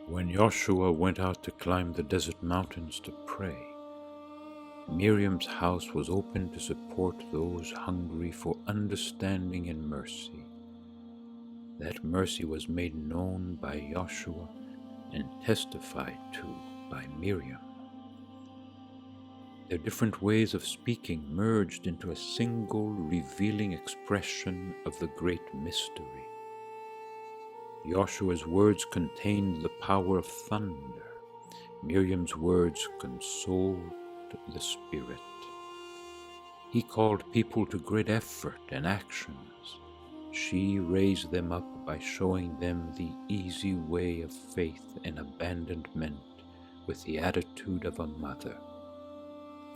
When Joshua went out to climb the desert mountains to pray, Miriam's house was open to support those hungry for understanding and mercy. That mercy was made known by Joshua and testified to by Miriam. Their different ways of speaking merged into a single revealing expression of the great mystery. Joshua's words contained the power of thunder. Miriam's words consoled the spirit. He called people to great effort and actions. She raised them up by showing them the easy way of faith and abandonment with the attitude of a mother.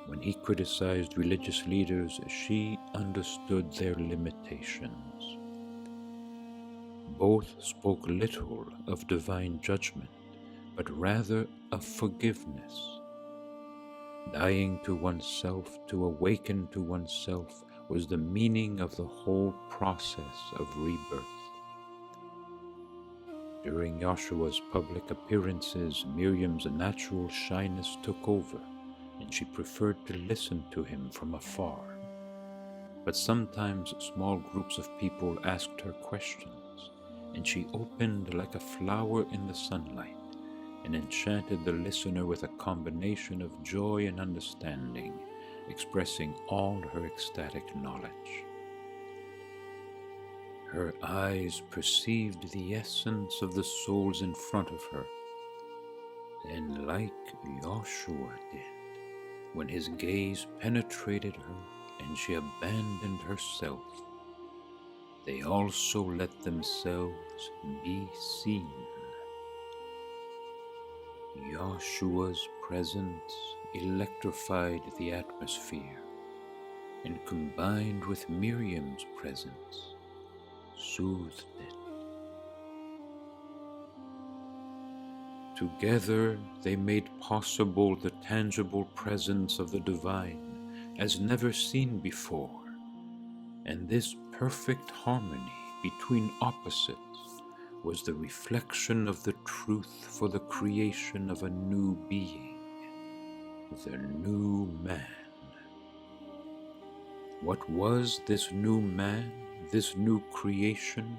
When he criticized religious leaders, she understood their limitations. Both spoke little of divine judgment, but rather of forgiveness. Dying to oneself, to awaken to oneself, was the meaning of the whole process of rebirth. During Joshua's public appearances, Miriam's natural shyness took over, and she preferred to listen to him from afar. But sometimes small groups of people asked her questions, and she opened like a flower in the sunlight and enchanted the listener with a combination of joy and understanding, expressing all her ecstatic knowledge. Her eyes perceived the essence of the souls in front of her, and like Joshua did, when his gaze penetrated her and she abandoned herself, they also let themselves be seen. Joshua's presence electrified the atmosphere, and combined with Miriam's presence, soothed it. Together they made possible the tangible presence of the divine as never seen before, and this perfect harmony between opposites was the reflection of the truth for the creation of a new being, the new man. What was this new man, this new creation?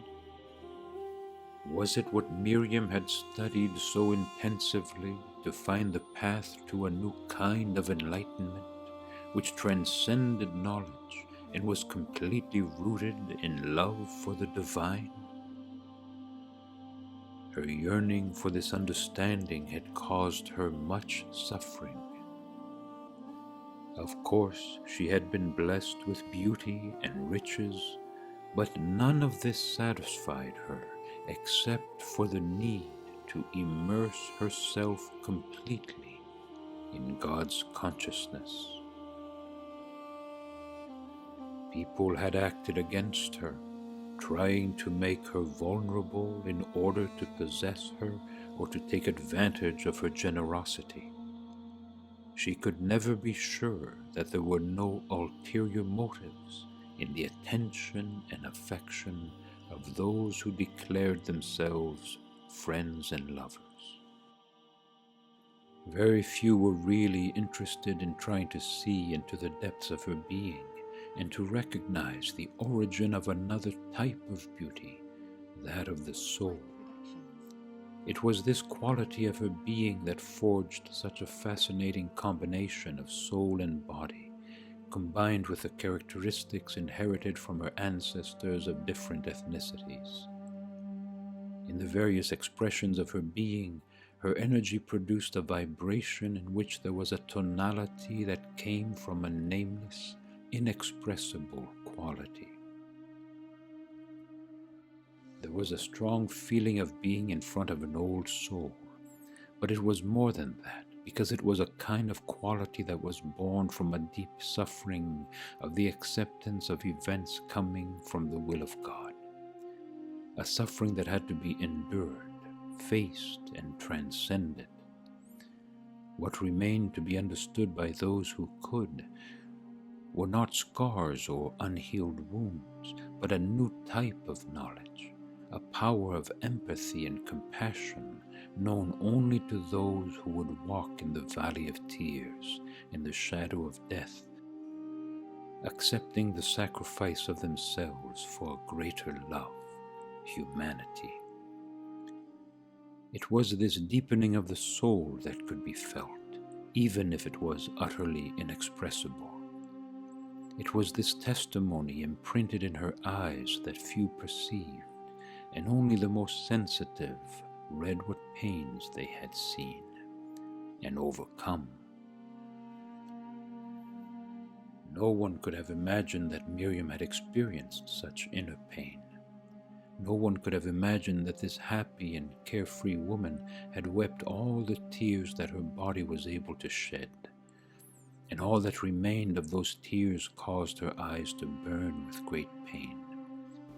Was it what Miriam had studied so intensively to find the path to a new kind of enlightenment, which transcended knowledge and was completely rooted in love for the divine? Her yearning for this understanding had caused her much suffering. Of course, she had been blessed with beauty and riches, but none of this satisfied her except for the need to immerse herself completely in God's consciousness. People had acted against her, trying to make her vulnerable in order to possess her or to take advantage of her generosity. She could never be sure that there were no ulterior motives in the attention and affection of those who declared themselves friends and lovers. Very few were really interested in trying to see into the depths of her being and to recognize the origin of another type of beauty, that of the soul. It was this quality of her being that forged such a fascinating combination of soul and body, combined with the characteristics inherited from her ancestors of different ethnicities. In the various expressions of her being, her energy produced a vibration in which there was a tonality that came from a nameless, inexpressible quality. There was a strong feeling of being in front of an old soul, but it was more than that, because it was a kind of quality that was born from a deep suffering of the acceptance of events coming from the will of God, a suffering that had to be endured, faced, and transcended. What remained to be understood by those who could were not scars or unhealed wounds, but a new type of knowledge, a power of empathy and compassion known only to those who would walk in the valley of tears, in the shadow of death, accepting the sacrifice of themselves for a greater love, humanity. It was this deepening of the soul that could be felt, even if it was utterly inexpressible. It was this testimony imprinted in her eyes that few perceived, and only the most sensitive read what pains they had seen and overcome. No one could have imagined that Miriam had experienced such inner pain. No one could have imagined that this happy and carefree woman had wept all the tears that her body was able to shed, and all that remained of those tears caused her eyes to burn with great pain.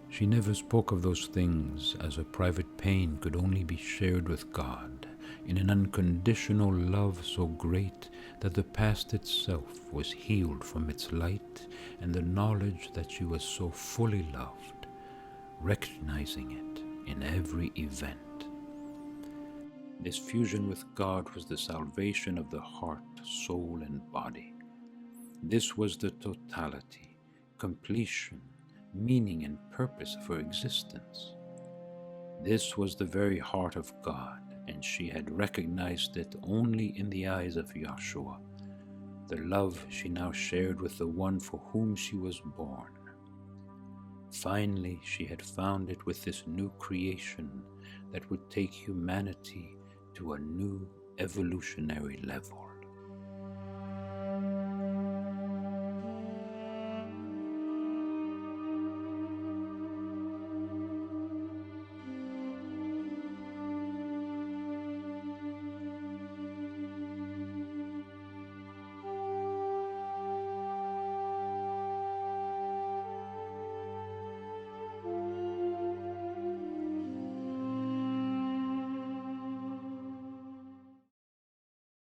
She never spoke of those things, as her private pain could only be shared with God in an unconditional love so great that the past itself was healed from its light, and the knowledge that she was so fully loved, recognizing it in every event. This fusion with God was the salvation of the heart, soul, and body. This was the totality, completion, meaning, and purpose of her existence. This was the very heart of God, and she had recognized it only in the eyes of Yahshua, the love she now shared with the one for whom she was born. Finally, she had found it with this new creation that would take humanity to a new evolutionary level.